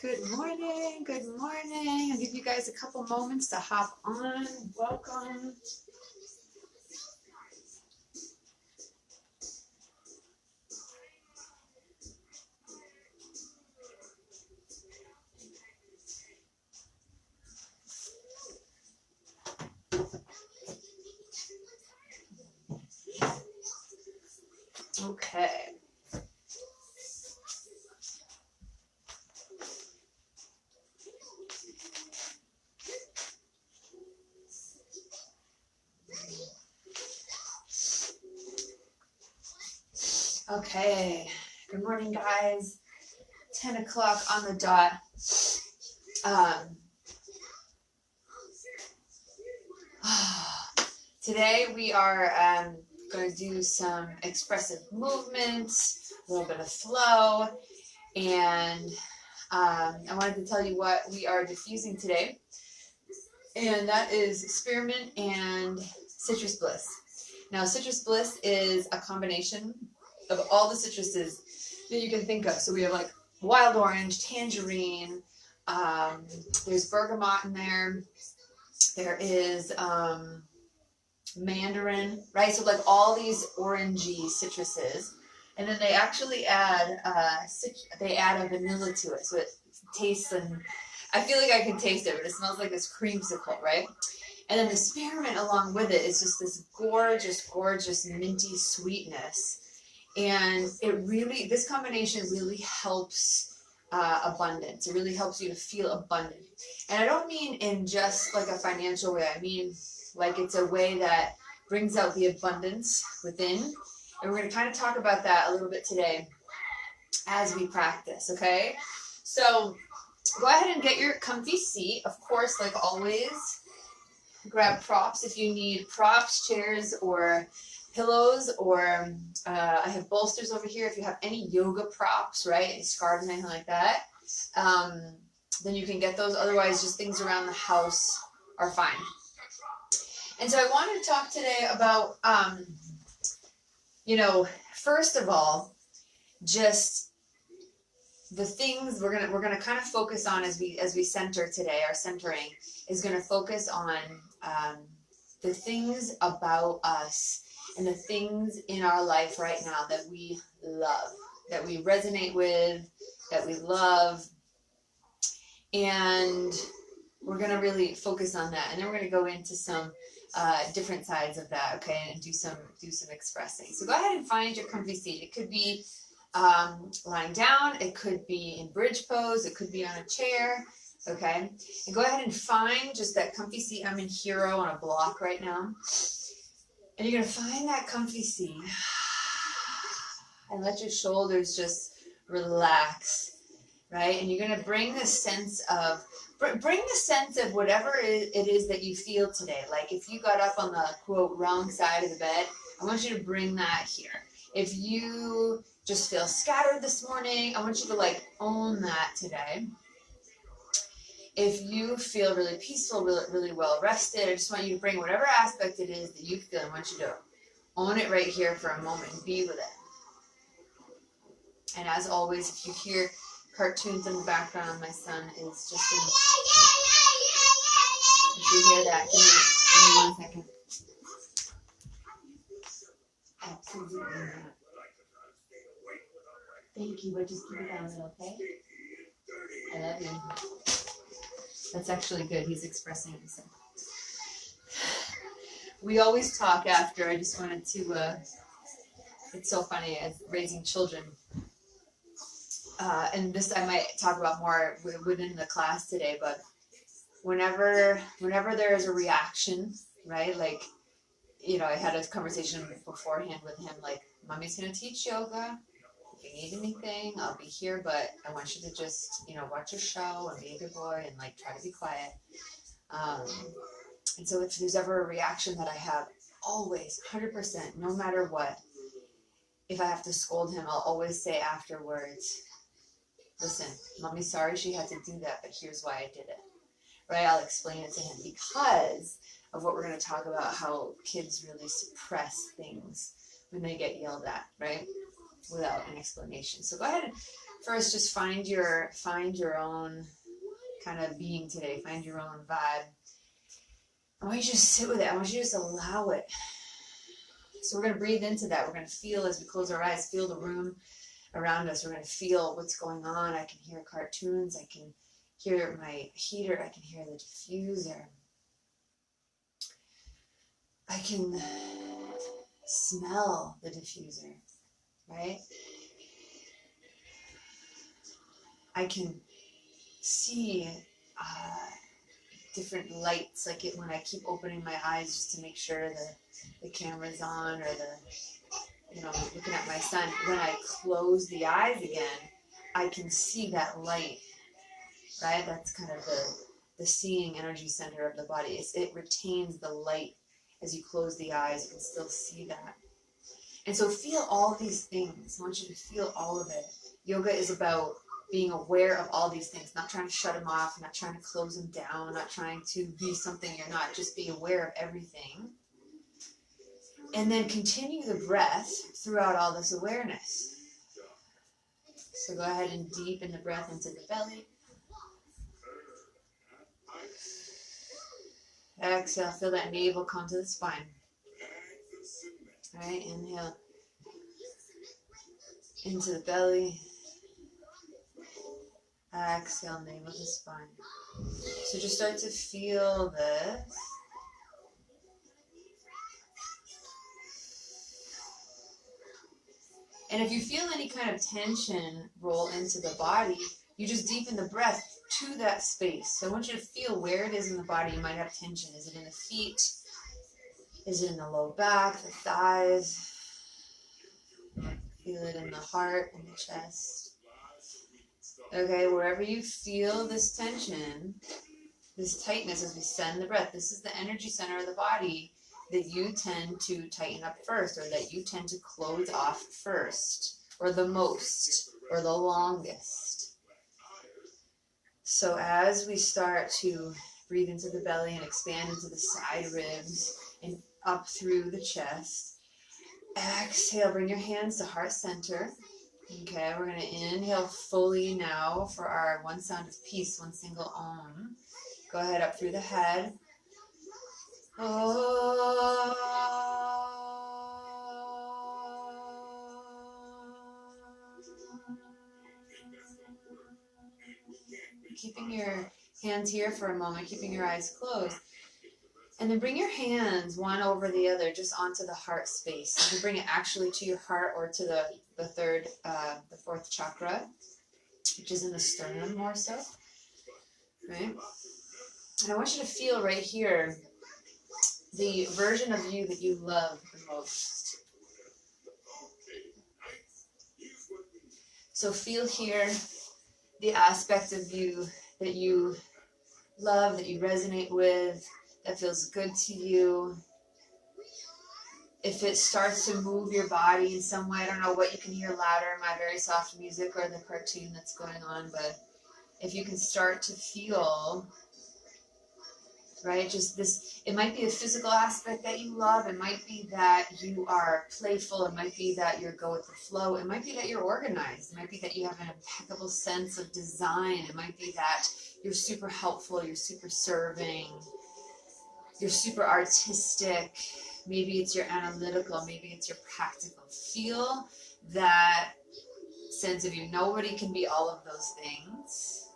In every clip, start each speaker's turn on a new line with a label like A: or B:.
A: Good morning, good morning. I'll give you guys a couple moments to hop on. Welcome. Okay. Okay. Good morning, guys. 10 o'clock on the dot. Today we are going to do some expressive movements, a little bit of flow, and I wanted to tell you what we are diffusing today, and that is Spearmint and Citrus Bliss. Now, Citrus Bliss is a combination of all the citruses that you can think of. So we have like wild orange, tangerine, there's bergamot in there, there is mandarin, right? So like all these orangey citruses, and then they actually add a vanilla to it, so it tastes, and I feel like I can taste it, but it smells like this creamsicle, right? And then the spearmint along with it is just this gorgeous, gorgeous minty sweetness, and this combination really helps abundance. It really helps you to feel abundant, and I don't mean in just like a financial way. I mean like it's a way that brings out the abundance within. And we're going to kind of talk about that a little bit today as we practice, okay? So go ahead and get your comfy seat. Of course, like always, grab props if you need props, chairs, or pillows, or I have bolsters over here. If you have any yoga props, right, scarves, anything like that, then you can get those. Otherwise, just things around the house are fine. And so I wanted to talk today about, first of all, just the things we're gonna kind of focus on as we center today. Our centering is gonna focus on the things about us and the things in our life right now that we love, that we resonate with, that we love, and we're gonna really focus on that. And then we're gonna go into some different sides of that, okay, and do some expressing. So go ahead and find your comfy seat. It could be lying down, it could be in bridge pose, it could be on a chair, okay, and go ahead and find just that comfy seat. I'm in hero on a block right now, and you're gonna find that comfy seat and let your shoulders just relax, right? And you're gonna bring this sense of whatever it is that you feel today. Like if you got up on the, quote, wrong side of the bed, I want you to bring that here. If you just feel scattered this morning, I want you to like own that today. If you feel really peaceful, really well rested, I just want you to bring whatever aspect it is that you feel. I want you to own it right here for a moment and be with it. And as always, if you hear cartoons in the background, my son is just in. If you hear that, give me 1 second. Absolutely not. Thank you, but just keep it down a little, okay? I love you. That's actually good. He's expressing himself. We always talk after. I just wanted to, it's so funny as raising children. And this I might talk about more within the class today, but whenever there is a reaction, right? Like, I had a conversation beforehand with him, like, Mommy's going to teach yoga. If you need anything, I'll be here, but I want you to just, watch your show and be a good boy and, like, try to be quiet. And so if there's ever a reaction that I have, always, 100%, no matter what, if I have to scold him, I'll always say afterwards, listen, Mommy's sorry she had to do that, but here's why I did it, right? I'll explain it to him because of what we're going to talk about, how kids really suppress things when they get yelled at, right? Without an explanation. So go ahead and first, just find your own kind of being today. Find your own vibe. I want you to just sit with it. I want you to just allow it. So we're going to breathe into that. We're going to feel as we close our eyes, feel the room around us. We're going to feel what's going on. I can hear cartoons. I can hear my heater. I can hear the diffuser. I can smell the diffuser, right? I can see different lights, like when I keep opening my eyes just to make sure the camera's on, or looking at my son. When I close the eyes again, I can see that light, right? That's kind of the seeing energy center of the body. It retains the light. As you close the eyes, you can still see that. And so feel all these things. I want you to feel all of it. Yoga is about being aware of all these things, not trying to shut them off, not trying to close them down, not trying to be something you're not. Just be aware of everything. And then continue the breath throughout all this awareness. So go ahead and deepen the breath into the belly. Exhale, feel that navel come to the spine. All right, inhale into the belly. Exhale, navel to spine. So just start to feel this. And if you feel any kind of tension roll into the body, you just deepen the breath to that space. So I want you to feel where it is in the body you might have tension. Is it in the feet? Is it in the low back, the thighs? Feel it in the heart and the chest. Okay, wherever you feel this tension, this tightness as we send the breath, this is the energy center of the body that you tend to tighten up first, or that you tend to close off first, or the most, or the longest. So as we start to breathe into the belly and expand into the side ribs and up through the chest, exhale, bring your hands to heart center. Okay, we're going to inhale fully now for our one sound of peace, one single Om. Go ahead up through the head. Keeping your hands here for a moment, keeping your eyes closed. And then bring your hands one over the other just onto the heart space. You can bring it actually to your heart or to the fourth chakra, which is in the sternum more so. Right? And I want you to feel right here the version of you that you love the most. So feel here the aspect of you that you love, that you resonate with, that feels good to you. If it starts to move your body in some way, I don't know what you can hear louder, my very soft music or the cartoon that's going on, but if you can start to feel, right, just this, it might be a physical aspect that you love, it might be that you are playful, it might be that you're go with the flow, it might be that you're organized, it might be that you have an impeccable sense of design, it might be that you're super helpful, you're super serving, you're super artistic, maybe it's your analytical, maybe it's your practical. Feel that sense of you. Nobody can be all of those things,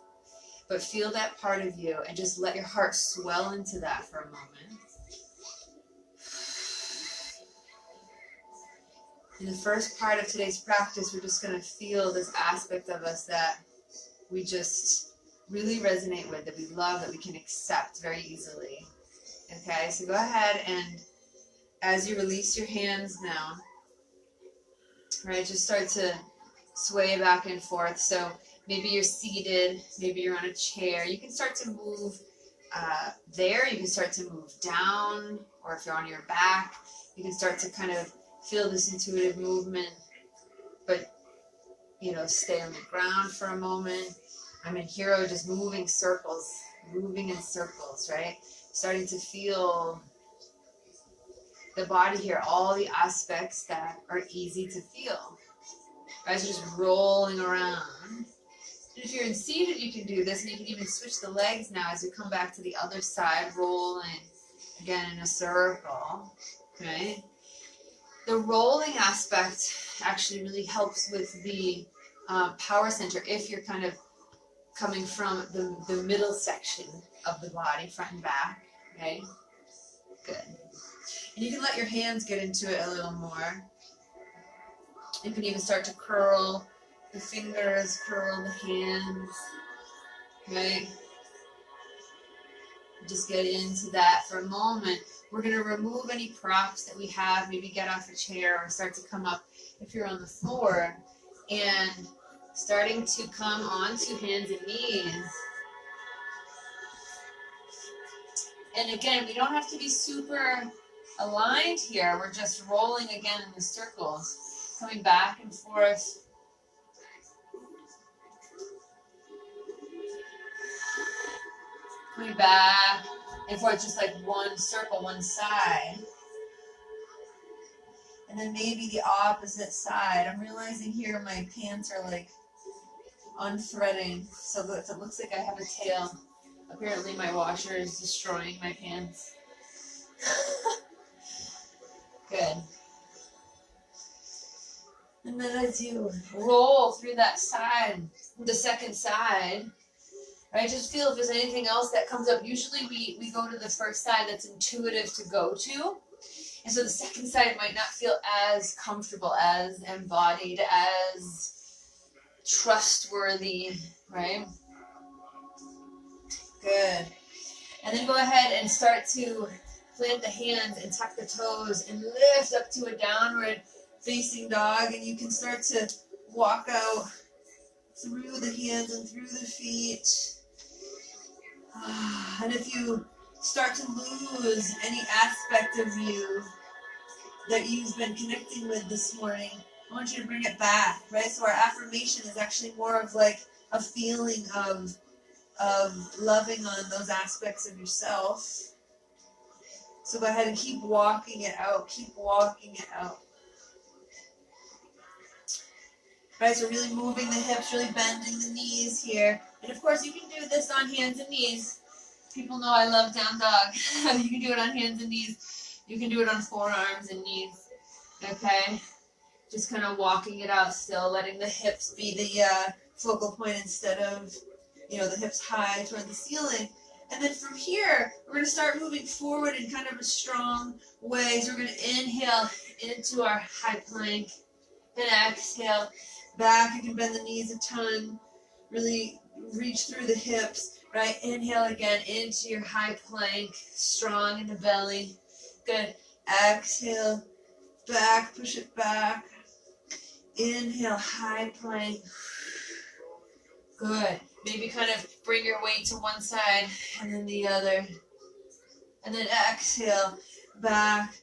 A: but feel that part of you and just let your heart swell into that for a moment. In the first part of today's practice, we're just going to feel this aspect of us that we just really resonate with, that we love, that we can accept very easily. Okay, so go ahead and as you release your hands down, right, just start to sway back and forth. So maybe you're seated, maybe you're on a chair. You can start to move there. You can start to move down, or if you're on your back, you can start to kind of feel this intuitive movement, but, stay on the ground for a moment. I'm in Hero, just moving in circles, right? Starting to feel the body here, all the aspects that are easy to feel. Right, so just rolling around. And if you're in seated, you can do this, and you can even switch the legs now as you come back to the other side, rolling again in a circle, right? The rolling aspect actually really helps with the power center if you're kind of coming from the middle section of the body, front and back, okay? Good. And you can let your hands get into it a little more. You can even start to curl the fingers, curl the hands, right? Just get into that for a moment. We're going to remove any props that we have, maybe get off a chair or start to come up if you're on the floor, and starting to come onto hands and knees. And again, we don't have to be super aligned here. We're just rolling again in the circles, coming back and forth. Coming back and forth, just like one circle, one side. And then maybe the opposite side. I'm realizing here my pants are like unthreading, so that it looks like I have a tail. Apparently my washer is destroying my pants. Good. And then as you roll through that side, the second side, right, just feel if there's anything else that comes up. Usually we go to the first side that's intuitive to go to. And so the second side might not feel as comfortable, as embodied, as trustworthy, right? Good. And then go ahead and start to plant the hands and tuck the toes and lift up to a downward facing dog. And you can start to walk out through the hands and through the feet. And if you start to lose any aspect of you that you've been connecting with this morning, I want you to bring it back, right? So our affirmation is actually more of like a feeling of loving on those aspects of yourself. So go ahead and keep walking it out. Keep walking it out. Right, so really moving the hips, really bending the knees here. And of course, you can do this on hands and knees. People know I love down dog. You can do it on hands and knees. You can do it on forearms and knees. Okay? Just kind of walking it out still, letting the hips be the focal point instead of, the hips high toward the ceiling. And then from here, we're going to start moving forward in kind of a strong way. So we're going to inhale into our high plank. Then exhale back. You can bend the knees a ton. Really reach through the hips. Right? Inhale again into your high plank. Strong in the belly. Good. Exhale back. Push it back. Inhale, high plank. Good. Maybe kind of bring your weight to one side and then the other. And then exhale, back.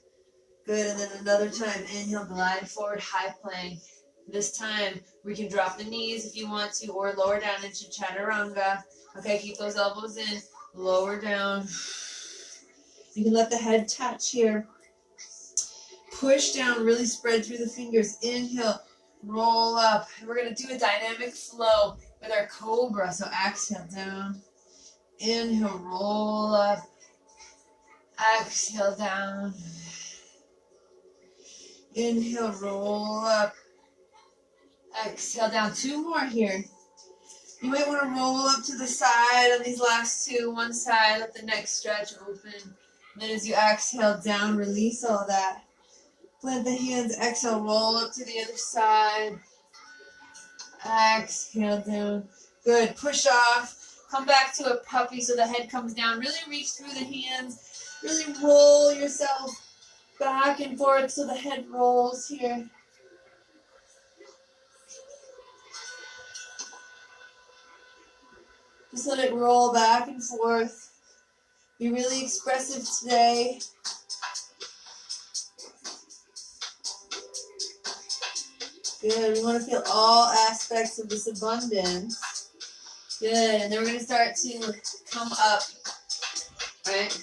A: Good. And then another time, inhale, glide forward, high plank. This time, we can drop the knees if you want to, or lower down into chaturanga. Okay, keep those elbows in. Lower down. You can let the head touch here. Push down, really spread through the fingers. Inhale, roll up. We're going to do a dynamic flow with our cobra. So exhale down. Inhale, roll up. Exhale down. Inhale, roll up. Exhale down. Two more here. You might want to roll up to the side on these last two. One side, let the neck stretch open. And then as you exhale down, release all that. Plant the hands, exhale, roll up to the other side. Exhale down. Good. Push off. Come back to a puppy so the head comes down. Really reach through the hands. Really roll yourself back and forth so the head rolls here. Just let it roll back and forth. Be really expressive today. Good. We want to feel all aspects of this abundance. Good. And then we're going to start to come up. Right?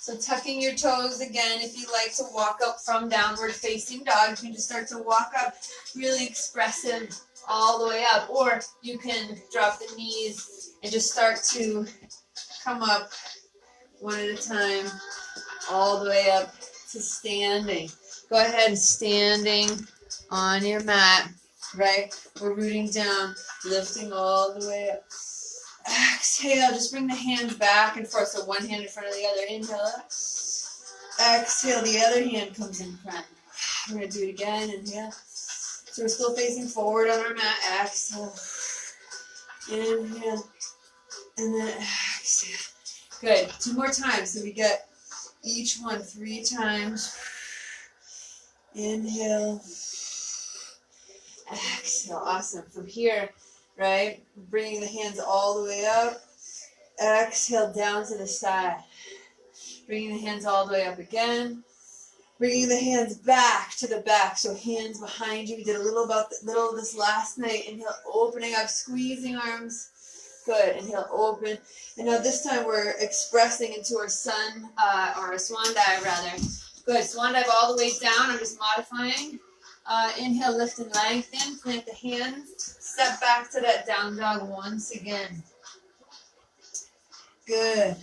A: So tucking your toes again. If you like to walk up from downward facing dog, you can just start to walk up really expressive all the way up. Or you can drop the knees and just start to come up one at a time all the way up to standing. Go ahead, standing on your mat, right? We're rooting down, lifting all the way up. Exhale, just bring the hands back and forth. So one hand in front of the other. Inhale up. Exhale, the other hand comes in front. We're going to do it again. Inhale. So we're still facing forward on our mat. Exhale. Inhale. And then exhale. Good. 2 more times. So we get each one 3 times. Inhale. Exhale. Awesome. From here, right, bringing the hands all the way up. Exhale, down to the side. Bringing the hands all the way up again. Bringing the hands back to the back. So hands behind you. We did a little of this last night. Inhale, opening up, squeezing arms. Good. Inhale, open. And now this time we're expressing into our sun, or a swan dive rather. Good. Swan dive all the way down. I'm just modifying. Inhale, lift and lengthen. Plant the hands. Step back to that down dog once again. Good.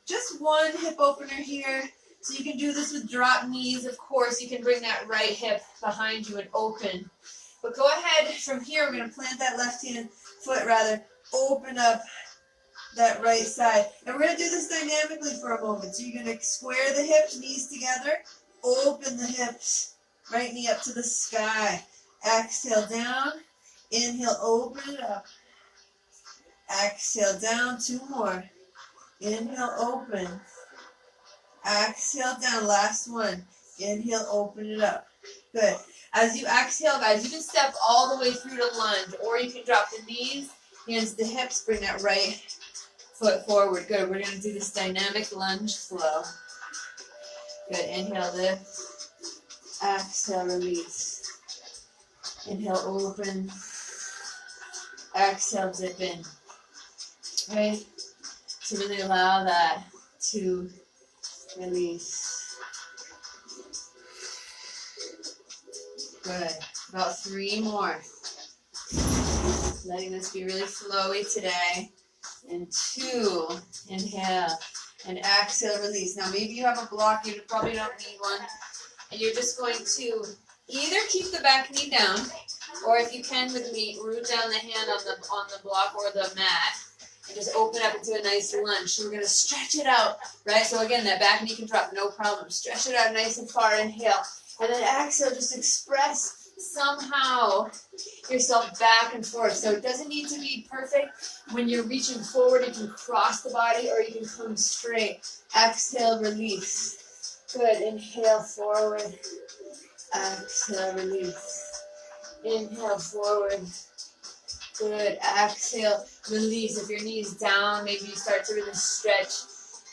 A: Just one hip opener here. So you can do this with drop knees. Of course, you can bring that right hip behind you and open. But go ahead. From here, we're going to plant that left hand foot rather. Open up that right side. And we're going to do this dynamically for a moment. So you're going to square the hips, knees together. Open the hips. Right knee up to the sky. Exhale down. Inhale, open it up. Exhale down. 2 more. Inhale, open. Exhale down. Last one. Inhale, open it up. Good. As you exhale, guys, you can step all the way through to lunge, or you can drop the knees, hands to the hips, bring that right foot forward. Good. We're going to do this dynamic lunge flow. Good. Inhale, lift. Exhale, release. Inhale, open. Exhale, dip in. Right? To really allow that to release. Good. About 3 more. Letting this be really flowy today. And 2. Inhale. And exhale, release. Now maybe you have a block. You probably don't need one. And you're just going to either keep the back knee down, or if you can with me, root down the hand on the block or the mat, and just open up into a nice lunge. So we're going to stretch it out, right? So again, that back knee can drop, no problem. Stretch it out nice and far, inhale. And then exhale, just express somehow yourself back and forth. So it doesn't need to be perfect. When you're reaching forward, you can cross the body or you can come straight. Exhale, release. Good. Inhale, forward. Exhale, release. Inhale, forward. Good. Exhale, release. If your knee's down, maybe you start to really stretch.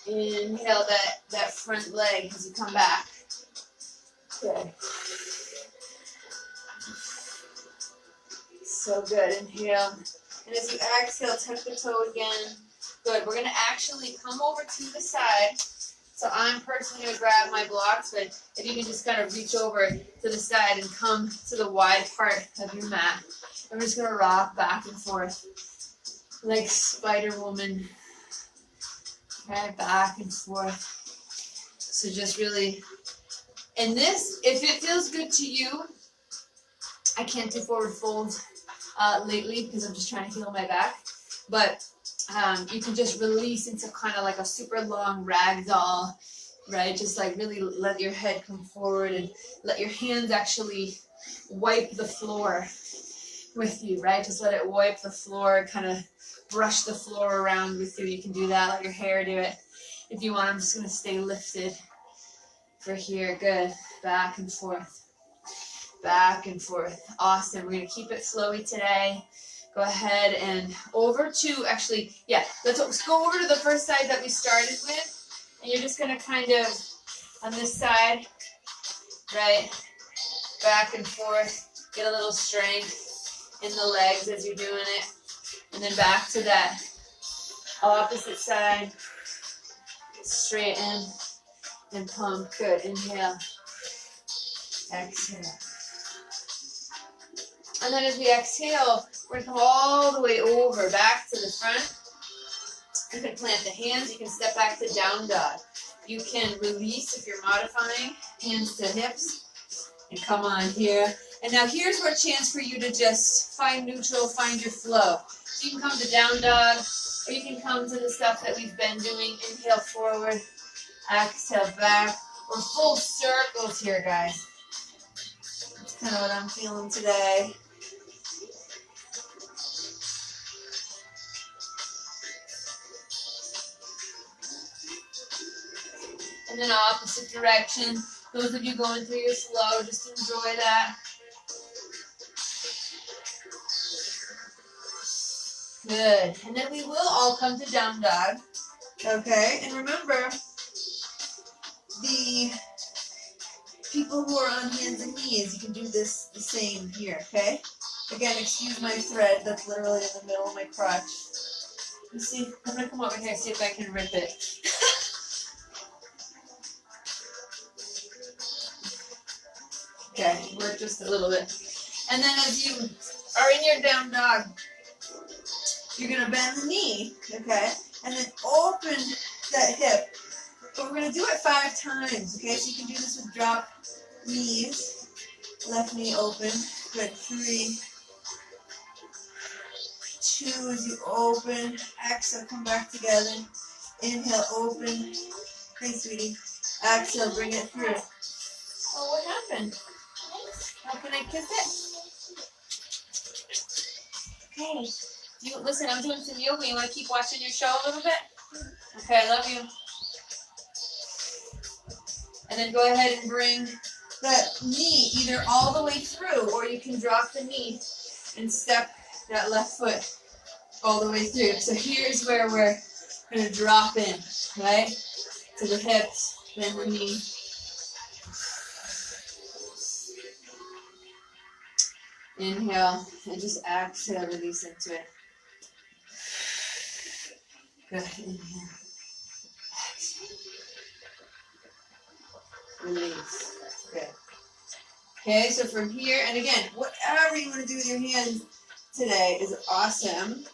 A: Inhale that front leg as you come back. Good. So good. Inhale. And as you exhale, tuck the toe again. Good. We're going to actually come over to the side. So I'm personally going to grab my blocks, but if you can just kind of reach over to the side and come to the wide part of your mat. I'm just going to rock back and forth like Spider Woman. Okay, back and forth. So just really, and this, if it feels good to you, I can't do forward folds lately because I'm just trying to heal my back, but you can just release into kind of like a super long ragdoll, right? Just like really let your head come forward and let your hands actually wipe the floor with you, right? Just let it wipe the floor, kind of brush the floor around with you. You can do that, let your hair do it. If you want, I'm just going to stay lifted for here. Good. Back and forth. Back and forth. Awesome. We're going to keep it flowy today. Go ahead and over to, actually, yeah, let's go over to the first side that we started with. And you're just going to kind of, on this side, right, back and forth, get a little strength in the legs as you're doing it. And then back to that opposite side, straighten, and pump. Good. Inhale. Exhale. And then as we exhale, we're going to come all the way over, back to the front. You can plant the hands. You can step back to down dog. You can release if you're modifying, hands to hips, and come on here. And now here's where a chance for you to just find neutral, find your flow. So you can come to down dog, or you can come to the stuff that we've been doing. Inhale forward, exhale back. We're full circles here, guys. That's kind of what I'm feeling today. And then opposite direction. Those of you going through your slow, just enjoy that. Good. And then we will all come to down dog. Okay. And remember, the people who are on hands and knees, you can do this the same here. Okay. Again, excuse my thread. That's literally in the middle of my crotch. You see, I'm going to come over here and see if I can rip it. Okay, work just a little bit. And then as you are in your down dog, you're going to bend the knee, okay? And then open that hip. But we're going to do it 5 times, okay? So you can do this with drop knees. Left knee open. Good. 3, 2 as you open. Exhale, come back together. Inhale, open. Hey, sweetie. Exhale, bring it through. Oh, what happened? How can I kiss it? Okay. Listen, I'm doing some yoga. You want to keep watching your show a little bit? Okay, I love you. And then go ahead and bring that knee either all the way through, or you can drop the knee and step that left foot all the way through. So here's where we're going to drop in, right? To the hips, then the knee. Inhale, and just exhale, release into it. Good, inhale. Exhale. Release. Good. Okay, so from here, and again, whatever you want to do with your hands today is awesome.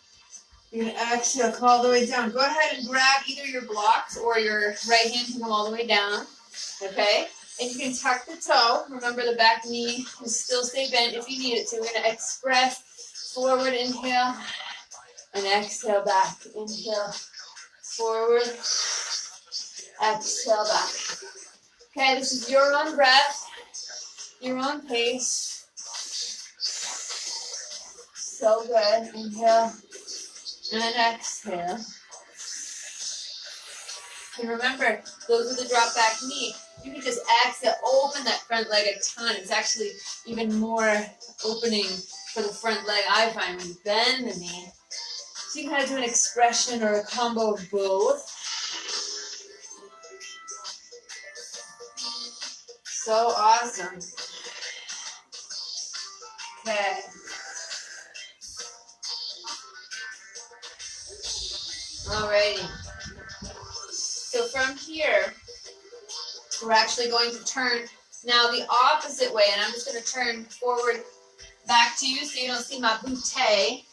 A: You're going to exhale, come all the way down. Go ahead and grab either your blocks or your right hand can come all the way down. Okay? And you can tuck the toe. Remember, the back knee will still stay bent if you need it to. We're going to express forward, inhale, and exhale back. Inhale, forward, exhale back. Okay, this is your own breath, your own pace. So good. Inhale, and exhale. And remember, those are the drop back knee. You can just exhale, open that front leg a ton. It's actually even more opening for the front leg, I find, when you bend the knee. So you can kind of do an expression or a combo of both. So awesome. Okay. Alrighty. So from here, we're actually going to turn now the opposite way, and I'm just going to turn forward back to you so you don't see my bootay.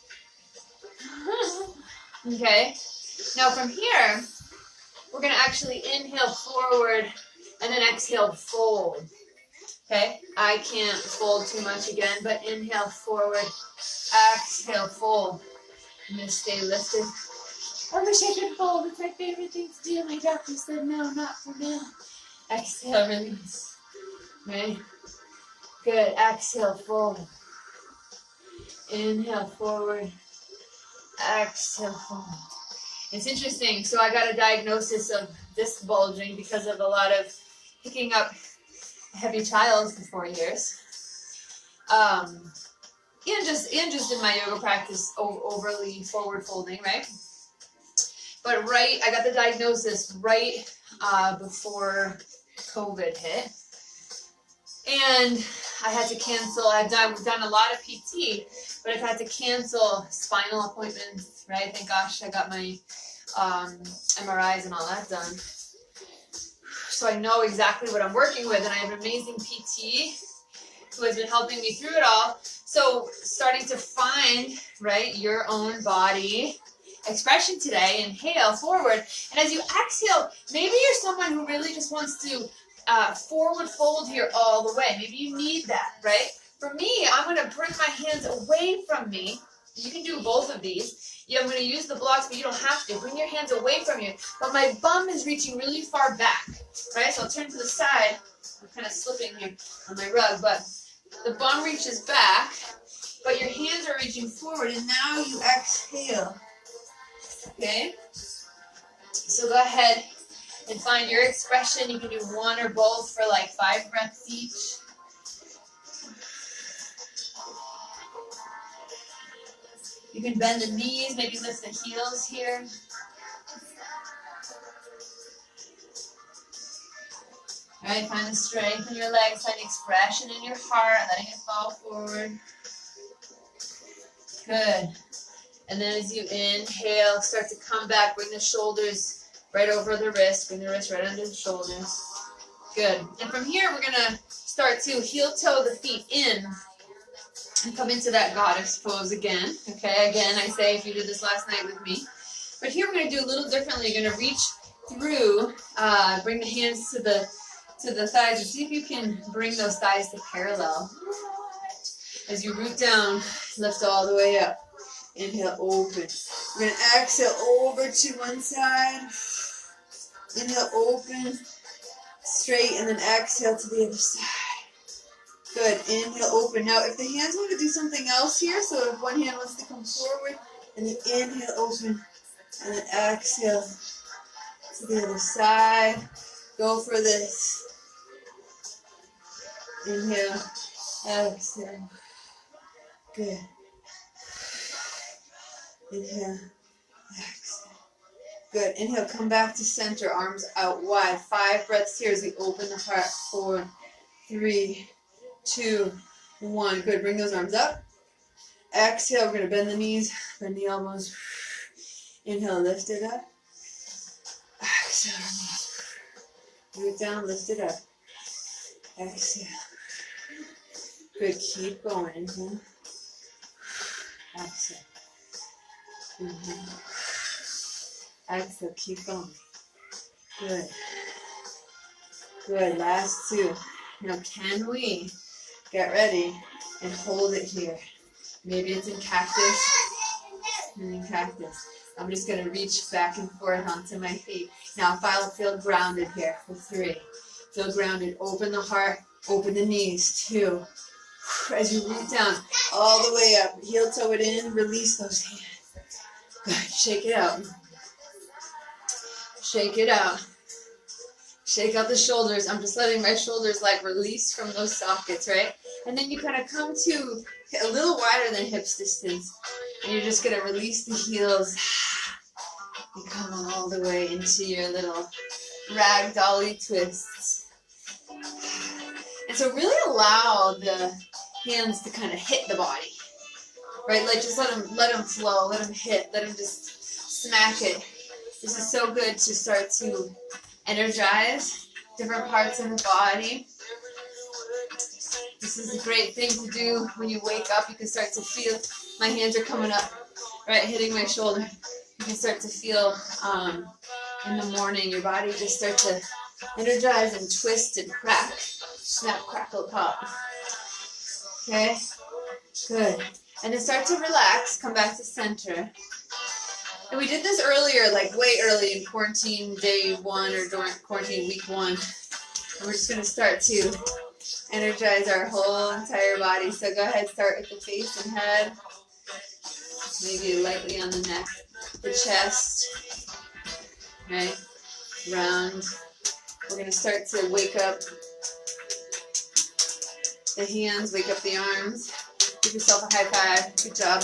A: Okay. Now from here, we're going to actually inhale forward and then exhale fold. Okay. I can't fold too much again, but inhale forward, exhale fold. I'm going to stay lifted. I wish I could fold. It's my favorite thing to do. My doctor said no, not for now. Exhale, release. Right? Good. Exhale, fold. Inhale, forward. Exhale, fold. It's interesting. So I got a diagnosis of disc bulging because of a lot of picking up heavy child for 4 years. And just in my yoga practice, overly forward folding, right? But I got the diagnosis right before COVID hit. And I had to cancel. I've done a lot of PT, but I've had to cancel spinal appointments, right? Thank gosh I got my MRIs and all that done. so I know exactly what I'm working with, and I have an amazing PT who has been helping me through it all. So starting to find, right, your own body expression today. Inhale forward, and as you exhale, maybe you're someone who really just wants to forward fold here all the way. Maybe you need that, right? For me, I'm going to bring my hands away from me. You can do both of these. Yeah, I'm going to use the blocks, but you don't have to. Bring your hands away from you. But my bum is reaching really far back, right? So I'll turn to the side. I'm kind of slipping here on my rug, but the bum reaches back, but your hands are reaching forward, and now you exhale. Okay? So go ahead and find your expression. You can do one or both for like 5 breaths each. You can bend the knees, maybe lift the heels here. All right, find the strength in your legs, find expression in your heart, letting it fall forward. Good. And then as you inhale, start to come back, bring the shoulders right over the wrist, bring the wrist right under the shoulders. Good. And from here, we're going to start to heel toe the feet in and come into that goddess pose again. Okay, again, I say if you did this last night with me. But here we're going to do a little differently. You're going to reach through, bring the hands to the thighs, and see if you can bring those thighs to parallel. As you root down, lift all the way up. Inhale, open. We're going to exhale over to one side. Inhale, open, straight, and then exhale to the other side. Good. Inhale, open. Now, if the hands want to do something else here, so if one hand wants to come forward, and then inhale, open, and then exhale to the other side. Go for this. Inhale, exhale. Good. Inhale, exhale. Good. Inhale, come back to center, arms out wide. 5 breaths here as we open the heart. 4, 3, 2, 1. Good. Bring those arms up. Exhale. We're going to bend the knees, bend the elbows. Inhale, lift it up. Exhale. Root down, lift it up. Exhale. Good. Keep going. Inhale. Exhale. Inhale. Exhale. Keep going. Good. Good. Last 2. Now, can we get ready and hold it here? Maybe it's in cactus. In cactus. I'm just going to reach back and forth onto my feet. Now, if I'll feel grounded here for 3. Feel grounded. Open the heart. Open the knees. 2. As you root down all the way up. Heel toe it in. Release those hands. Good. Shake it out. Shake it out. Shake out the shoulders. I'm just letting my shoulders like release from those sockets, right? And then you kind of come to a little wider than hips distance. And you're just going to release the heels and come all the way into your little ragdolly twists. And so really allow the hands to kind of hit the body, right? Like just let them flow, let them hit, let them just smack it. This is so good to start to energize different parts of the body. This is a great thing to do when you wake up. You can start to feel, my hands are coming up, right, hitting my shoulder. You can start to feel in the morning, your body just start to energize and twist and crack. Snap, crackle, pop. Okay, good. And then start to relax, come back to center. And we did this earlier, like way early in quarantine day 1 or during quarantine week 1. And we're just going to start to energize our whole entire body. So go ahead, start with the face and head. Maybe lightly on the neck, the chest, right? Round. We're going to start to wake up the hands, wake up the arms. Give yourself a high five. Good job.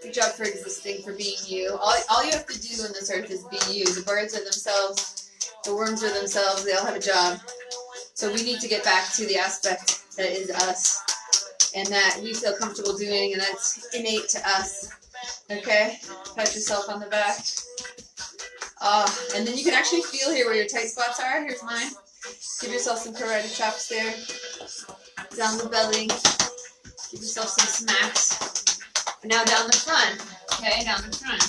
A: Good job for existing, for being you. All you have to do on this earth is be you. The birds are themselves. The worms are themselves. They all have a job. So we need to get back to the aspect that is us and that we feel comfortable doing, and that's innate to us. Okay? Pat yourself on the back. And then you can actually feel here where your tight spots are. Here's mine. Give yourself some karate chops there. Down the belly. Give yourself some smacks. Now down the front. Okay, down the front.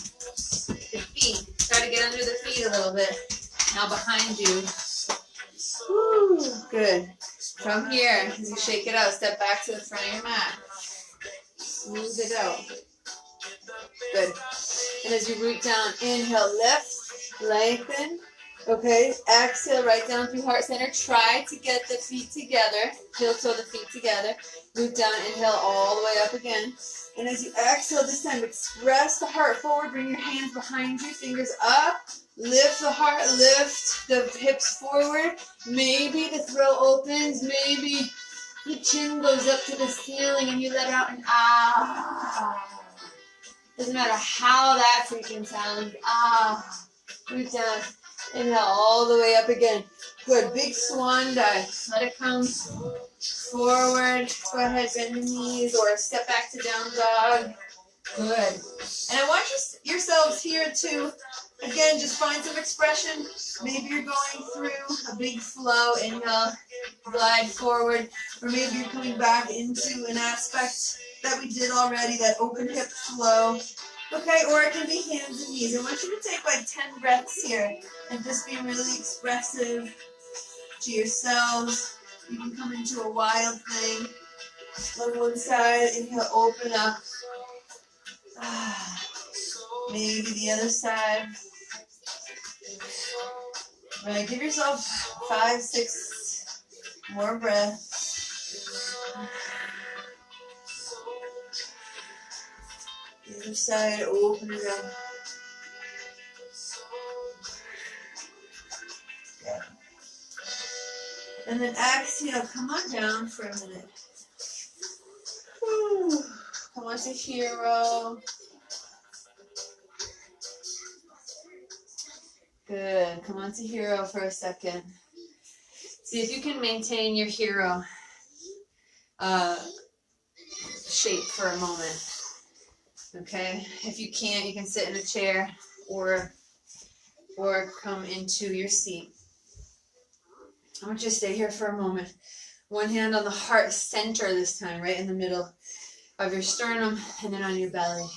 A: The feet. Try to get under the feet a little bit. Now behind you. Woo, good. From here, as you shake it out, step back to the front of your mat. Smooth it out. Good. And as you root down, inhale, lift, lengthen. Okay, exhale, right down through heart center. Try to get the feet together. Heel toe the feet together. Root down, inhale all the way up again. And as you exhale this time, express the heart forward. Bring your hands behind you, fingers up. Lift the heart, lift the hips forward. Maybe the throat opens. Maybe the chin goes up to the ceiling and you let out an ah. Doesn't matter how that freaking sounds. Ah. Root down. Inhale all the way up again. Good. Big swan dive. Let it come forward. Go ahead, bend the knees or step back to down dog. Good. And I want yourselves here to, again, just find some expression. Maybe you're going through a big flow. Inhale, glide forward. Or maybe you're coming back into an aspect that we did already, that open hip flow. Okay, or it can be hands and knees. I want you to take like 10 breaths here and just be really expressive to yourselves. You can come into a wild thing. On one side, inhale, open up. Maybe the other side. Right, give yourself 5, 6 more breaths. The other side, open it up. Yeah. And then exhale, come on down for a minute. Whew. Come on to hero. Good. Come on to hero for a second. See if you can maintain your hero shape for a moment. Okay? If you can't, you can sit in a chair or come into your seat. I want you to stay here for a moment. One hand on the heart center this time, right in the middle of your sternum, and then on your belly.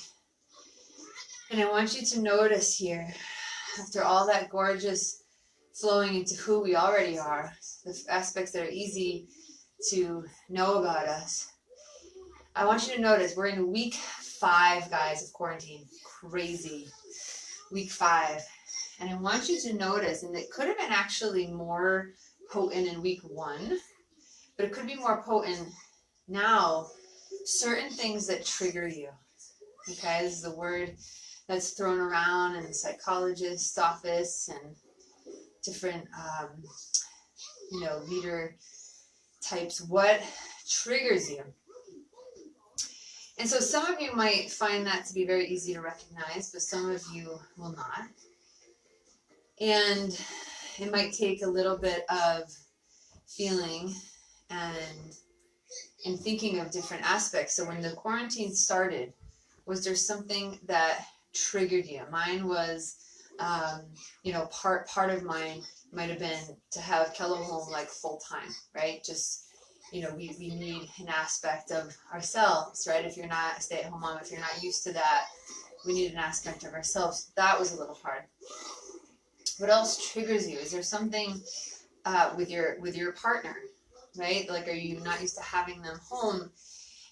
A: And I want you to notice here, after all that gorgeous flowing into who we already are, the aspects that are easy to know about us, I want you to notice we're in week 5, guys, of quarantine. Crazy. Week 5. And I want you to notice, and it could have been actually more potent in week 1, but it could be more potent now, certain things that trigger you. Okay, this is a word that's thrown around in the psychologist's office and different, leader types. What triggers you? And so some of you might find that to be very easy to recognize, but some of you will not. And it might take a little bit of feeling and thinking of different aspects. So when the quarantine started, was there something that triggered you? Mine was, part of mine might have been to have Kello home like full time, right? Just, we need an aspect of ourselves, right? If you're not a stay-at-home mom, if you're not used to that, we need an aspect of ourselves. That was a little hard. What else triggers you? Is there something with your partner, right? Like, are you not used to having them home?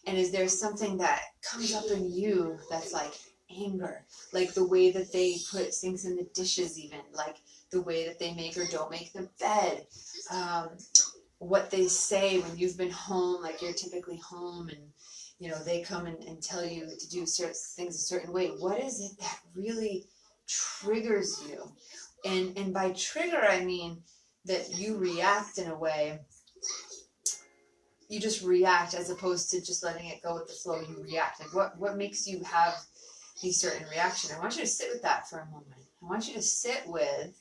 A: And is there something that comes up in you that's like anger? Like the way that they put things in the dishes, even like the way that they make or don't make the bed, what they say when you've been home, like you're typically home and they come and tell you to do certain things a certain way. What is it that really triggers you? And by trigger, I mean that you react in a way. You just react as opposed to just letting it go with the flow. You react. Like what makes you have these certain reactions? I want you to sit with that for a moment. I want you to sit with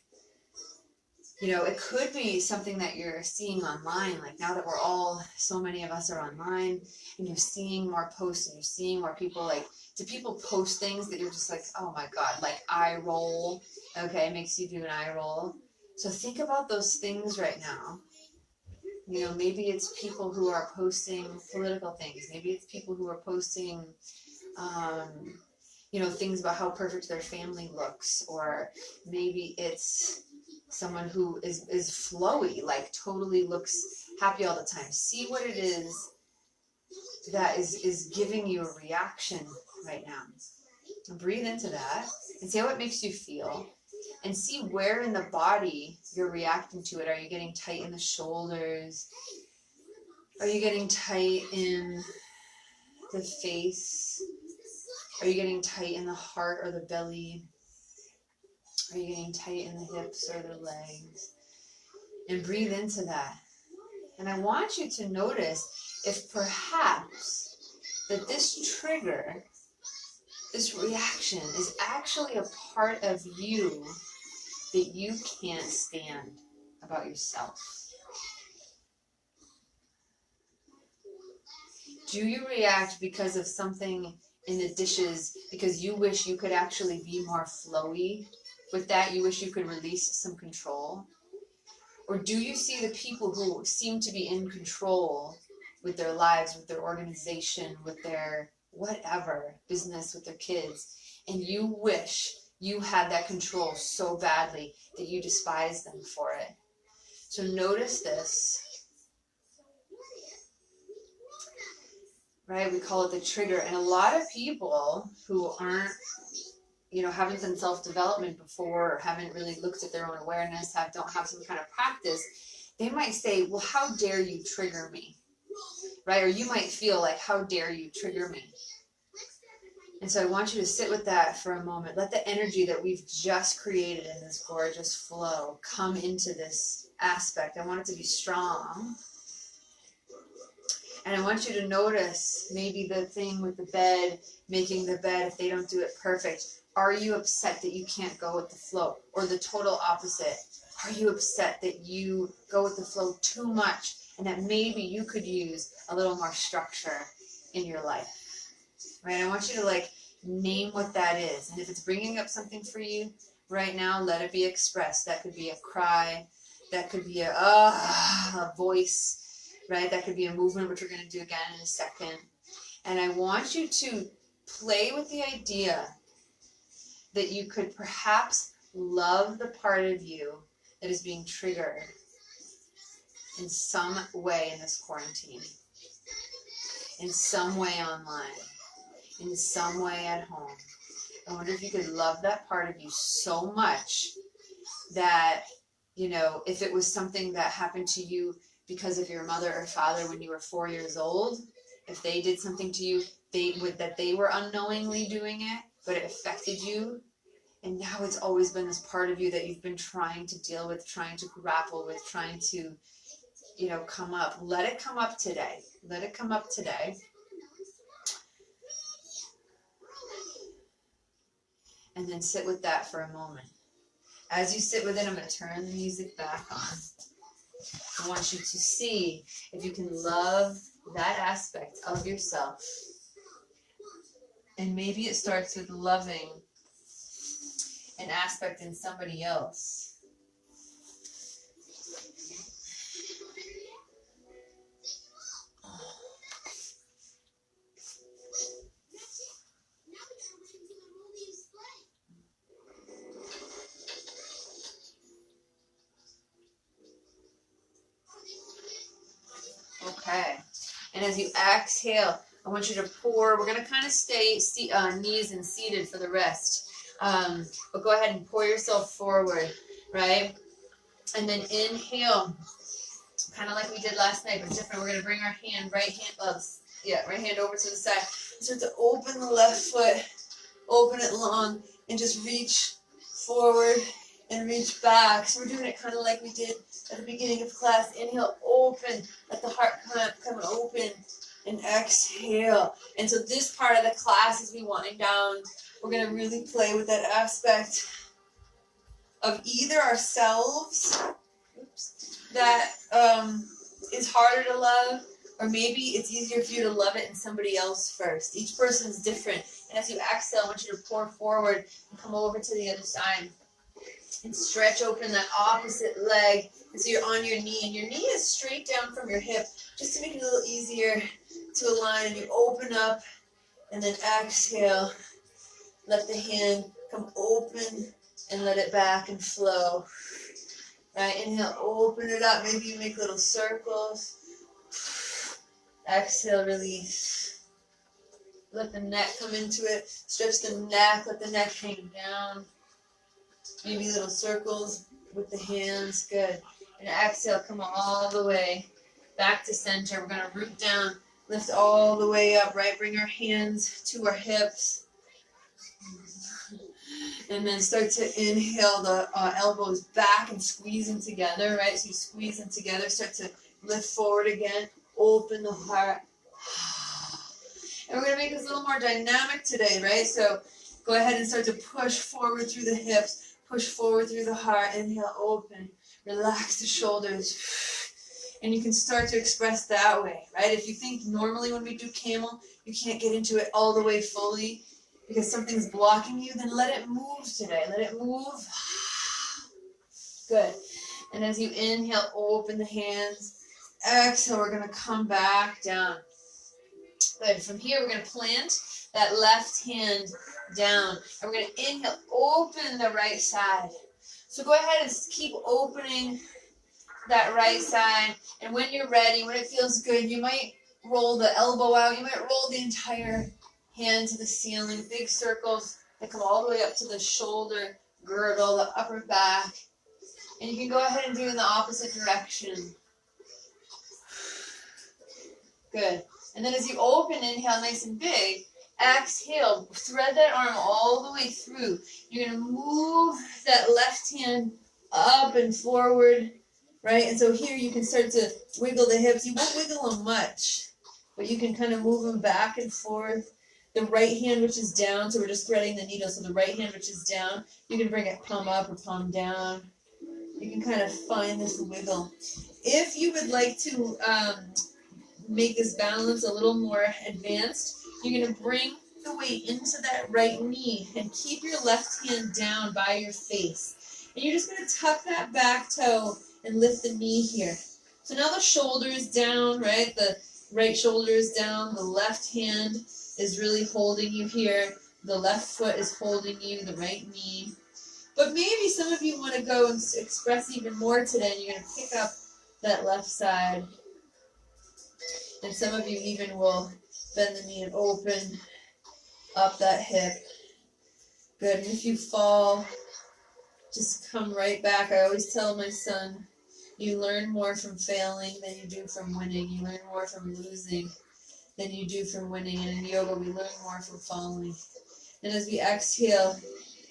A: You know, it could be something that you're seeing online. Like now that we're all, so many of us are online, and you're seeing more posts and you're seeing more people, like, do people post things that you're just like, oh my God, like eye roll? Okay, it makes you do an eye roll. So think about those things right now. You know, maybe it's people who are posting political things. Maybe it's people who are posting, you know, things about how perfect their family looks. Or maybe it's someone who is flowy, like totally looks happy all the time. See what it is that is giving you a reaction right now. And breathe into that and see how it makes you feel. And see where in the body you're reacting to it. Are you getting tight in the shoulders? Are you getting tight in the face? Are you getting tight in the heart or the belly? Are you getting tight in the hips or the legs? And breathe into that. And I want you to notice if perhaps that this trigger, this reaction, is actually a part of you that you can't stand about yourself. Do you react because of something in the dishes, because you wish you could actually be more flowy with that? You wish you could release some control? Or do you see the people who seem to be in control with their lives, with their organization, with their whatever, business, with their kids, and you wish you had that control so badly that you despise them for it? So notice this. Right? We call it the trigger. And a lot of people who aren't, you know, haven't done self-development before, or haven't really looked at their own awareness, don't have some kind of practice, they might say, well, how dare you trigger me? Right? Or you might feel like, how dare you trigger me? And so I want you to sit with that for a moment. Let the energy that we've just created in this gorgeous flow come into this aspect. I want it to be strong. And I want you to notice maybe the thing with the bed, making the bed, if they don't do it perfect. Are you upset that you can't go with the flow? Or the total opposite. Are you upset that you go with the flow too much and that maybe you could use a little more structure in your life? Right? I want you to like name what that is. And if it's bringing up something for you right now, let it be expressed. That could be a cry. That could be a voice. Right? That could be a movement, which we're going to do again in a second. And I want you to play with the idea that you could perhaps love the part of you that is being triggered in some way in this quarantine, in some way online, in some way at home. I wonder if you could love that part of you so much that, you know, if it was something that happened to you because of your mother or father when you were 4 years old, if they did something to you, they were unknowingly doing it, but it affected you, and now it's always been this part of you that you've been trying to deal with, trying to grapple with, trying to, you know, come up. Let it come up today. Let it come up today. And then sit with that for a moment. As you sit with it, I'm going to turn the music back on. I want you to see if you can love that aspect of yourself. And maybe it starts with loving an aspect in somebody else. Okay. And as you exhale, I want you to pour. We're going to kind of stay knees and seated for the rest. But go ahead and pour yourself forward, right? And then inhale, kind of like we did last night, but different. We're going to bring our right hand over to the side. Start to open the left foot, open it long, and just reach forward and reach back. So we're doing it kind of like we did at the beginning of class. Inhale, open, let the heart come open, and exhale. And so this part of the class, as we wind down, we're going to really play with that aspect of either ourselves that is harder to love, or maybe it's easier for you to love it in somebody else first. Each person's different. And as you exhale, I want you to pour forward and come over to the other side. And stretch open that opposite leg. And so you're on your knee, and your knee is straight down from your hip, just to make it a little easier to align. And you open up, and then exhale. Let the hand come open, and let it back and flow. Right, inhale, open it up. Maybe you make little circles. Exhale, release. Let the neck come into it. Stretch the neck, let the neck hang down. Maybe little circles with the hands, good. And exhale, come all the way back to center. We're gonna root down, lift all the way up, right? Bring our hands to our hips. And then start to inhale the elbows back and squeeze them together, right? So you squeeze them together, start to lift forward again, open the heart. And we're going to make this a little more dynamic today, right? So go ahead and start to push forward through the hips, push forward through the heart. Inhale, open, relax the shoulders. And you can start to express that way, right? If you think normally when we do camel, you can't get into it all the way fully, because something's blocking you, then let it move today. Let it move. Good. And as you inhale, open the hands. Exhale, we're going to come back down. Good. From here, we're going to plant that left hand down. And we're going to inhale, open the right side. So go ahead and keep opening that right side. And when you're ready, when it feels good, you might roll the elbow out. You might roll the entire hand to the ceiling, big circles that come all the way up to the shoulder girdle, the upper back. And you can go ahead and do it in the opposite direction. Good. And then as you open, inhale nice and big, exhale, thread that arm all the way through. You're going to move that left hand up and forward, right? And so here you can start to wiggle the hips. You won't wiggle them much, but you can kind of move them back and forth. The right hand, which is down, so we're just threading the needle, so the right hand, which is down, you can bring it palm up or palm down. You can kind of find this wiggle. If you would like to make this balance a little more advanced, you're going to bring the weight into that right knee and keep your left hand down by your face. And you're just going to tuck that back toe and lift the knee here. So now the shoulder is down, right? The right shoulder is down, the left hand is really holding you here. The left foot is holding you, the right knee. But maybe some of you want to go and express even more today, and you're going to pick up that left side. And some of you even will bend the knee and open up that hip. Good. And if you fall, just come right back. I always tell my son, you learn more from failing than you do from winning. You learn more from losing than you do from winning. And in yoga, we learn more from falling. And as we exhale,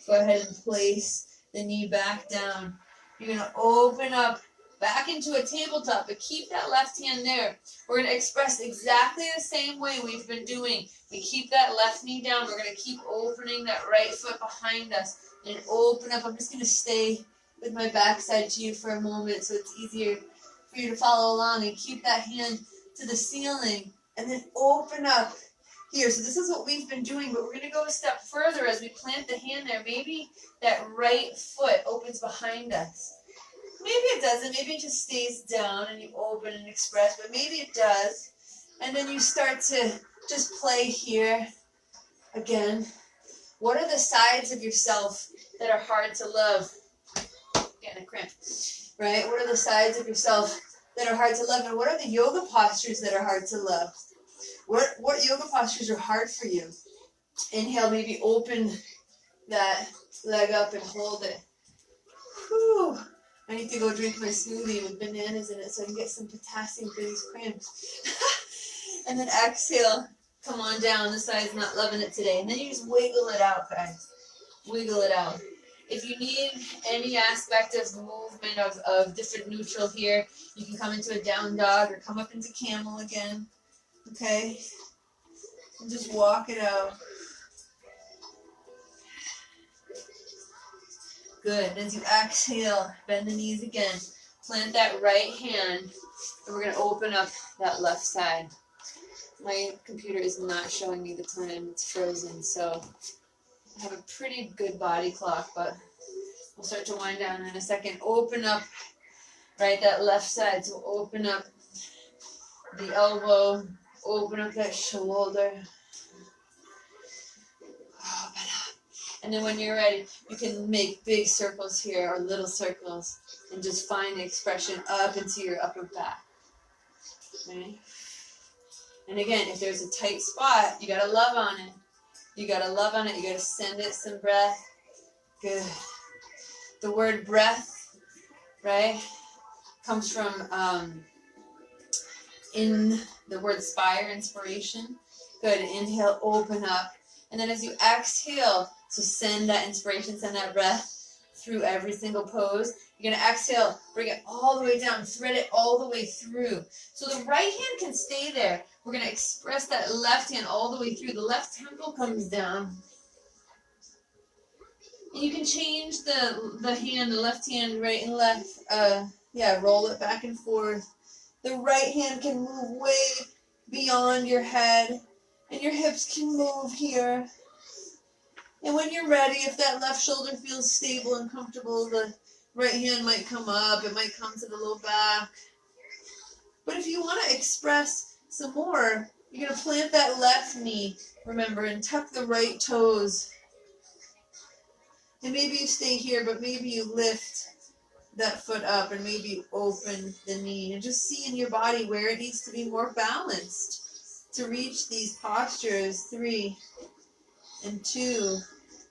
A: go ahead and place the knee back down. You're going to open up back into a tabletop, but keep that left hand there. We're going to express exactly the same way we've been doing. We keep that left knee down. We're going to keep opening that right foot behind us and open up. I'm just going to stay with my backside to you for a moment so it's easier for you to follow along, and keep that hand to the ceiling. And then open up here. So this is what we've been doing, but we're going to go a step further as we plant the hand there. Maybe that right foot opens behind us. Maybe it doesn't. Maybe it just stays down and you open and express, but maybe it does. And then you start to just play here again. What are the sides of yourself that are hard to love? Getting a cramp, right? What are the sides of yourself that are hard to love? And what are the yoga postures that are hard to love? What yoga postures are hard for you? Inhale, maybe open that leg up and hold it. Whew. I need to go drink my smoothie with bananas in it so I can get some potassium for these cramps. And then exhale, come on down. This side's not loving it today. And then you just wiggle it out, guys. Wiggle it out. If you need any aspect of movement of different neutral here, you can come into a down dog or come up into camel again. Okay? And just walk it out. Good. As you exhale, bend the knees again. plant that right hand, and we're going to open up that left side. My computer is not showing me the time. It's frozen, so I have a pretty good body clock, but we'll start to wind down in a second. Open up, right, that left side. So open up the elbow, open up that shoulder. Open up. And then when you're ready, you can make big circles here or little circles and just find the expression up into your upper back. Okay? And again, if there's a tight spot, you gotta love on it. You gotta love on it. You gotta send it some breath. Good. The word breath, right, comes from in the word spire, inspiration. Good. Inhale, open up. And then as you exhale, so send that inspiration, send that breath through every single pose. You're going to exhale, bring it all the way down, thread it all the way through. So the right hand can stay there. We're going to express that left hand all the way through. The left temple comes down. And you can change the hand, the left hand, right and left. Roll it back and forth. The right hand can move way beyond your head. And your hips can move here. And when you're ready, if that left shoulder feels stable and comfortable, the right hand might come up. It might come to the low back. But if you want to express some more, you're going to plant that left knee, remember, and tuck the right toes. And maybe you stay here, but maybe you lift that foot up and maybe open the knee. And just see in your body where it needs to be more balanced to reach these postures. 3 and 2.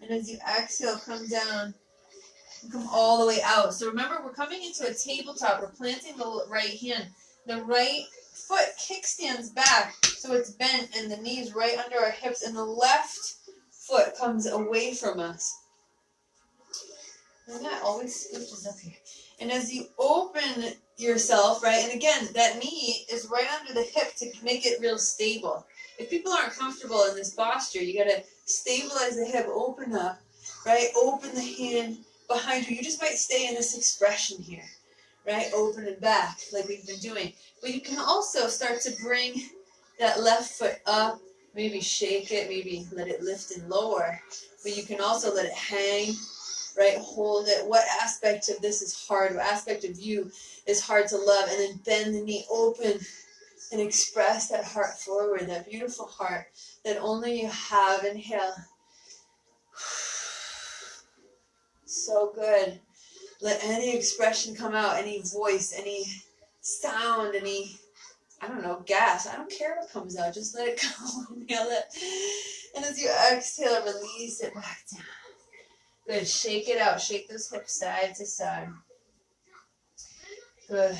A: And as you exhale, come down and come all the way out. So remember, we're coming into a tabletop. We're planting the right hand. The right foot kickstands back, so it's bent, and the knee's right under our hips, and the left foot comes away from us. And that always scooches up here. And as you open yourself, right, and again, that knee is right under the hip to make it real stable. If people aren't comfortable in this posture, you got to stabilize the hip, open up, right? Open the hand behind you. You just might stay in this expression here, right? Open and back like we've been doing. But you can also start to bring that left foot up, maybe shake it, maybe let it lift and lower. But you can also let it hang, right? Hold it. What aspect of this is hard? What aspect of you is hard to love? And then bend the knee open and express that heart forward, that beautiful heart that only you have. Inhale. So good. Let any expression come out, any voice, any sound, any, I don't know, gas. I don't care what comes out. Just let it go. Inhale it. And as you exhale, release it back down. Good. Shake it out. Shake those hips side to side. Good.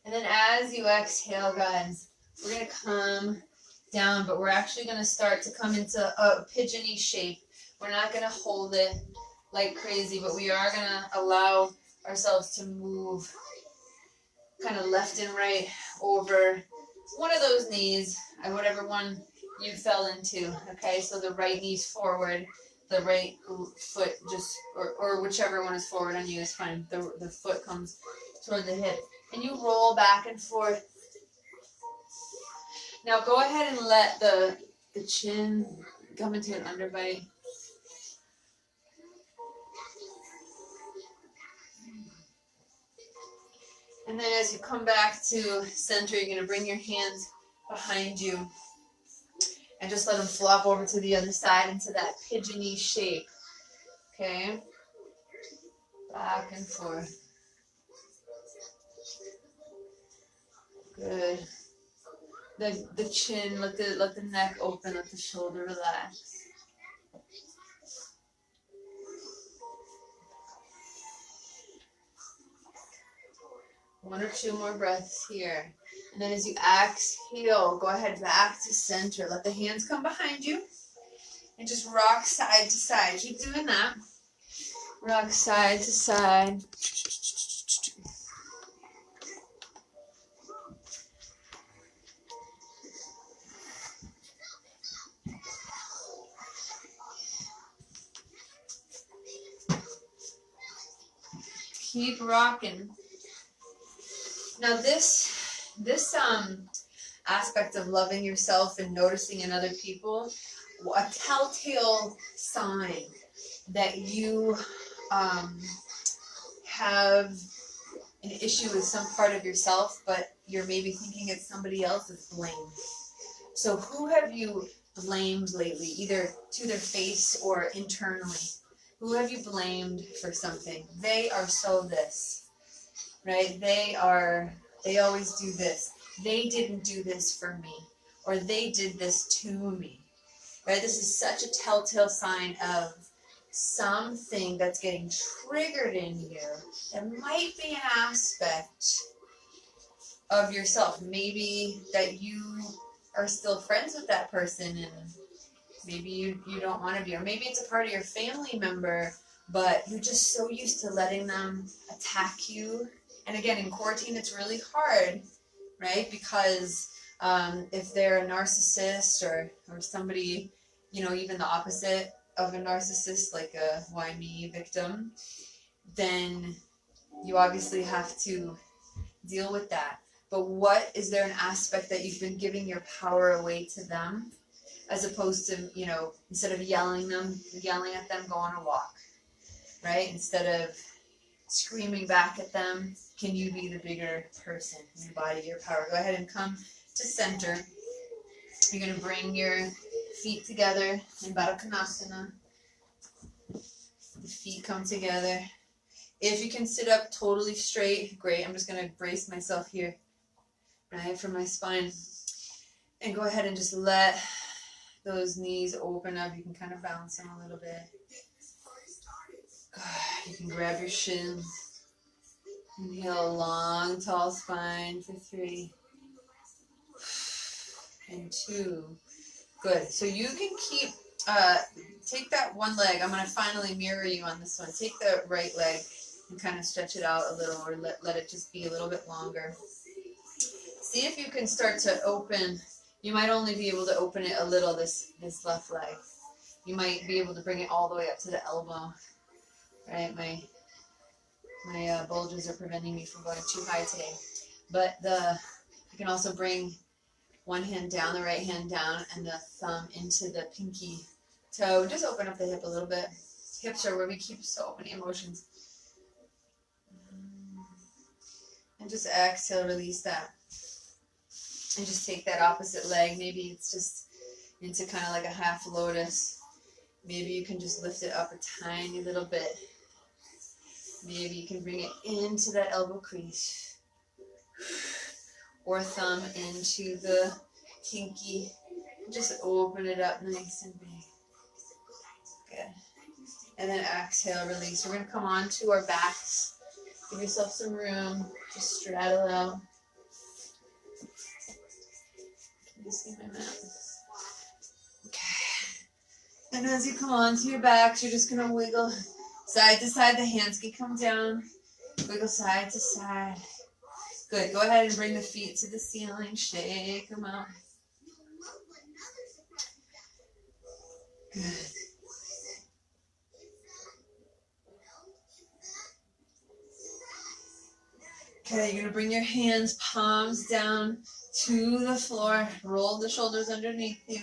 A: And then as you exhale, guys, we're going to come down, but we're actually going to start to come into a pigeony shape. We're not going to hold it like crazy, but we are going to allow ourselves to move kind of left and right over one of those knees, whatever one you fell into, okay? So the right knee's forward, the right foot just, or whichever one is forward on you is fine. The foot comes toward the hip. And you roll back and forth. Now go ahead and let the chin come into an underbite. And then as you come back to center, you're going to bring your hands behind you and just let them flop over to the other side into that pigeony shape. Okay? Back and forth. Good. The chin, let the neck open, let the shoulder relax. One or two more breaths here. And then as you exhale, go ahead back to center. Let the hands come behind you. And just rock side to side. Keep doing that. Rock side to side. Keep rocking. Now this aspect of loving yourself and noticing in other people, a telltale sign that you have an issue with some part of yourself, but you're maybe thinking it's somebody else's blame. So who have you blamed lately, either to their face or internally? Who have you blamed for something? They are so this, right? They always do this. They didn't do this for me, or they did this to me, right? This is such a telltale sign of something that's getting triggered in you. That might be an aspect of yourself. Maybe that you are still friends with that person and maybe you don't want to be, or maybe it's a part of your family member, but you're just so used to letting them attack you. And again, in quarantine, it's really hard, right? Because if they're a narcissist or somebody, even the opposite of a narcissist, like a why me victim, then you obviously have to deal with that. But what is there an aspect that you've been giving your power away to them, as opposed to, instead of yelling at them, go on a walk, right? Instead of screaming back at them, can you be the bigger person, embody your power? Go ahead and come to center. You're going to bring your feet together in Baddha Konasana. The feet come together. If you can sit up totally straight, great. I'm just going to brace myself here, right, from my spine. And go ahead and just let those knees open up. You can kind of bounce them a little bit. You can grab your shins. Inhale, long, tall spine for 3 and 2. Good. So you can keep, take that one leg. I'm going to finally mirror you on this one. Take the right leg and kind of stretch it out a little, or let it just be a little bit longer. See if you can start to open. You might only be able to open it a little, this left leg. You might be able to bring it all the way up to the elbow. Right? My bulges are preventing me from going too high today. But you can also bring one hand down, the right hand down, and the thumb into the pinky toe. Just open up the hip a little bit. Hips are where we keep so many emotions. And just exhale, release that. And just take that opposite leg. Maybe it's just into kind of like a half lotus. Maybe you can just lift it up a tiny little bit. Maybe you can bring it into that elbow crease. Or thumb into the pinky. Just open it up nice and big. Good. And then exhale, release. We're going to come on to our backs. Give yourself some room. Just straddle out. Can you see my mat? Okay. And as you come on to your backs, you're just going to wiggle side to side. The hands can come down. Wiggle side to side. Good. Go ahead and bring the feet to the ceiling. Shake them out. Good. Okay, you're going to bring your hands, palms down to the floor. Roll the shoulders underneath you.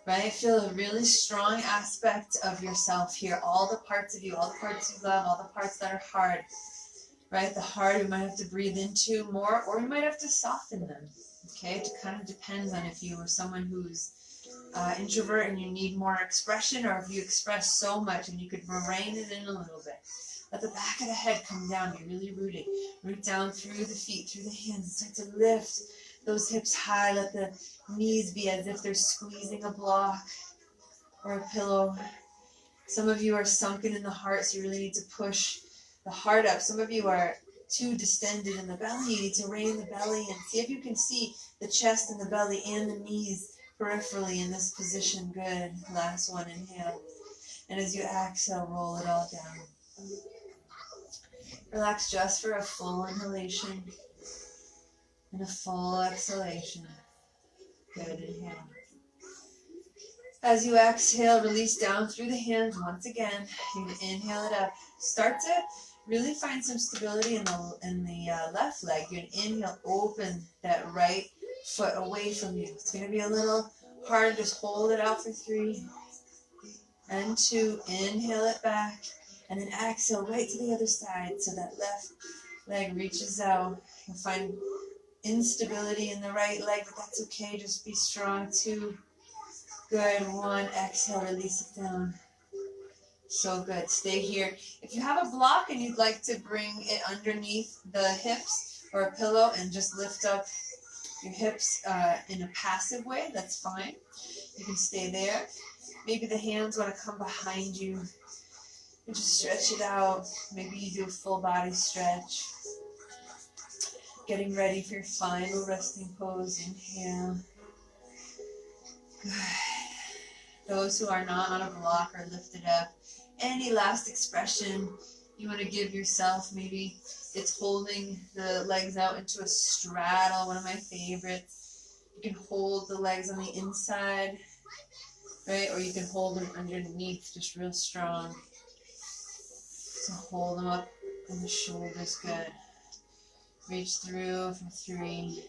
A: Right? Feel a really strong aspect of yourself here. All the parts of you, all the parts you love, all the parts that are hard. Right? The hard, we might have to breathe into more, or we might have to soften them. Okay? It kind of depends on if you are someone who's introvert and you need more expression, or if you express so much and you could rein it in a little bit. Let the back of the head come down. Be really rooted. Root down through the feet, through the hands. Start to lift those hips high. Let the knees be as if they're squeezing a block or a pillow. Some of you are sunken in the heart, so you really need to push the heart up. Some of you are too distended in the belly. You need to rein the belly in. See if you can see the chest and the belly and the knees peripherally in this position. Good. Last one. Inhale. And as you exhale, roll it all down. Relax just for a full inhalation and a full exhalation. Good. Inhale. As you exhale, release down through the hands once again. You inhale it up. Start to
B: Really find some stability in the left leg. You're gonna inhale, open that right foot away from you. It's gonna be a little hard. Just hold it out for 3 and 2. Inhale it back, and then exhale right to the other side. So that left leg reaches out. You'll find instability in the right leg, but that's okay. Just be strong. 2, good. 1, exhale, release it down. So good. Stay here. If you have a block and you'd like to bring it underneath the hips or a pillow and just lift up your hips in a passive way, that's fine. You can stay there. Maybe the hands want to come behind you and just stretch it out. Maybe you do a full body stretch. Getting ready for your final resting pose. Inhale. Good. Those who are not on a block are lifted up. Any last expression you want to give yourself, maybe it's holding the legs out into a straddle, one of my favorites. You can hold the legs on the inside, right? Or you can hold them underneath, just real strong. So hold them up on the shoulders, good. Reach through for 3.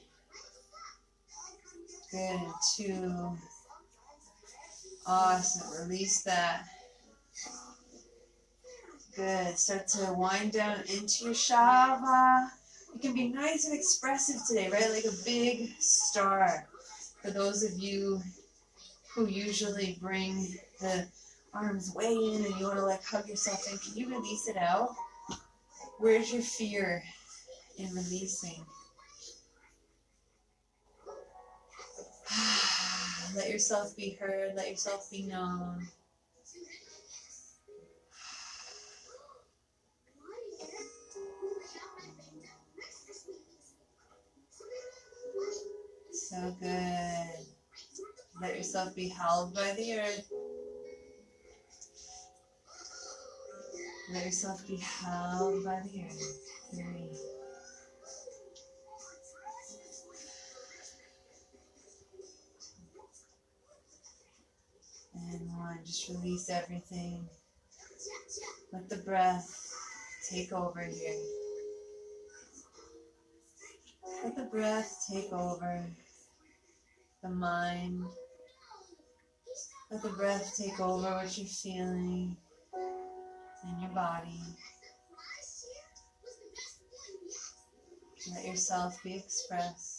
B: Good, 2. Awesome, release that. Good. Start to wind down into your Shava. You can be nice and expressive today, right? Like a big star. For those of you who usually bring the arms way in and you want to like hug yourself in, can you release it out? Where's your fear in releasing? Let yourself be heard. Let yourself be known. So good. Let yourself be held by the earth. Let yourself be held by the earth. 3. And 1. Just release everything. Let the breath take over here. Let the breath take over the mind. Let the breath take over what you're feeling in your body. Let yourself be expressed.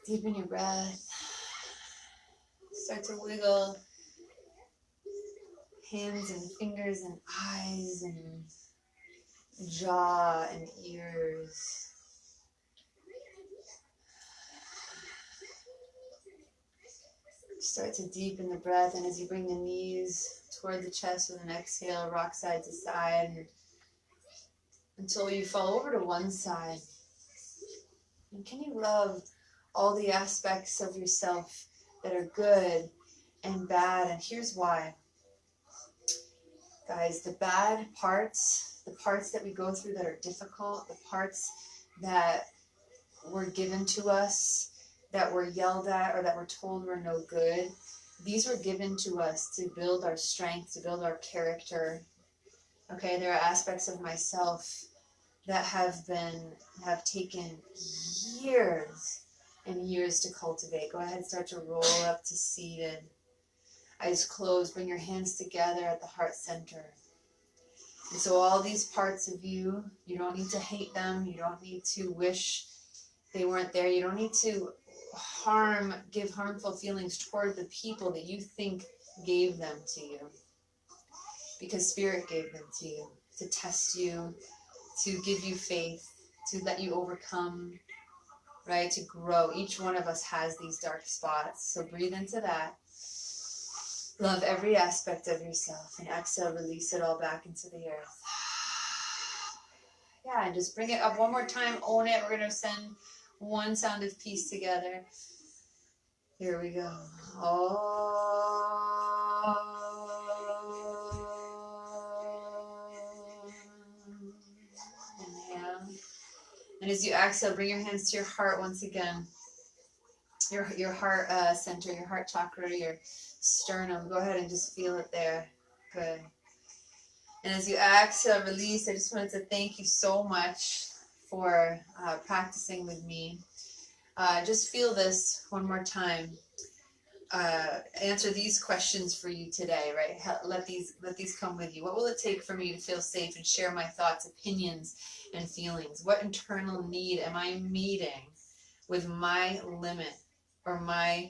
B: Deepen your breath. Start to wiggle
A: hands and fingers and eyes and jaw and ears. Start to deepen the breath, and as you bring the knees toward the chest with an exhale, rock side to side until you fall over to one side. And can you love all the aspects of yourself that are good and bad? And here's why. Guys, the bad parts, the parts that we go through that are difficult, the parts that were given to us, that were yelled at, or that we're told we're no good, these were given to us to build our strength, to build our character. Okay, there are aspects of myself that have taken years and years to cultivate. Go ahead, start to roll up to seated. Eyes closed, bring your hands together at the heart center. And so all these parts of you, you don't need to hate them. You don't need to wish they weren't there. You don't need to give harmful feelings toward the people that you think gave them to you. Because Spirit gave them to you to test you, to give you faith, to let you overcome, right? To grow. Each one of us has these dark spots. So breathe into that. Love every aspect of yourself. And exhale, release it all back into the earth. Yeah, and just bring it up one more time. Own it. We're going to send one sound of peace together. Here we go. Inhale. And as you exhale, bring your hands to your heart once again. Your heart center, your heart chakra, your sternum. Go ahead and just feel it there. Good. And as you exhale, release, I just wanted to thank you so much for practicing with me. Just feel this one more time. Answer these questions for you today, right? Let these come with you. What will it take for me to feel safe and share my thoughts, opinions, and feelings? What internal need am I meeting with my limit or my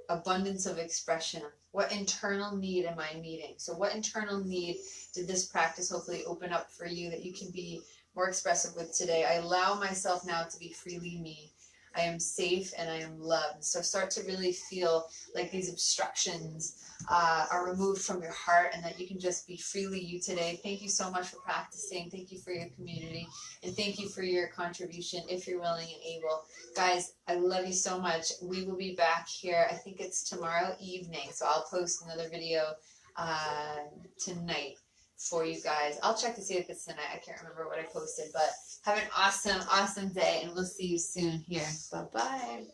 A: abundance of expression? What internal need am I meeting? So what internal need did this practice hopefully open up for you that you can be more expressive with today? I allow myself now to be freely me. I am safe and I am loved. So start to really feel like these obstructions are removed from your heart and that you can just be freely you today. Thank you so much for practicing. Thank you for your community. And thank you for your contribution if you're willing and able. Guys, I love you so much. We will be back here. I think it's tomorrow evening. So I'll post another video tonight for you guys. I'll check to see if it's tonight. I can't remember what I posted, but have an awesome, awesome day, and we'll see you soon here. Bye-bye.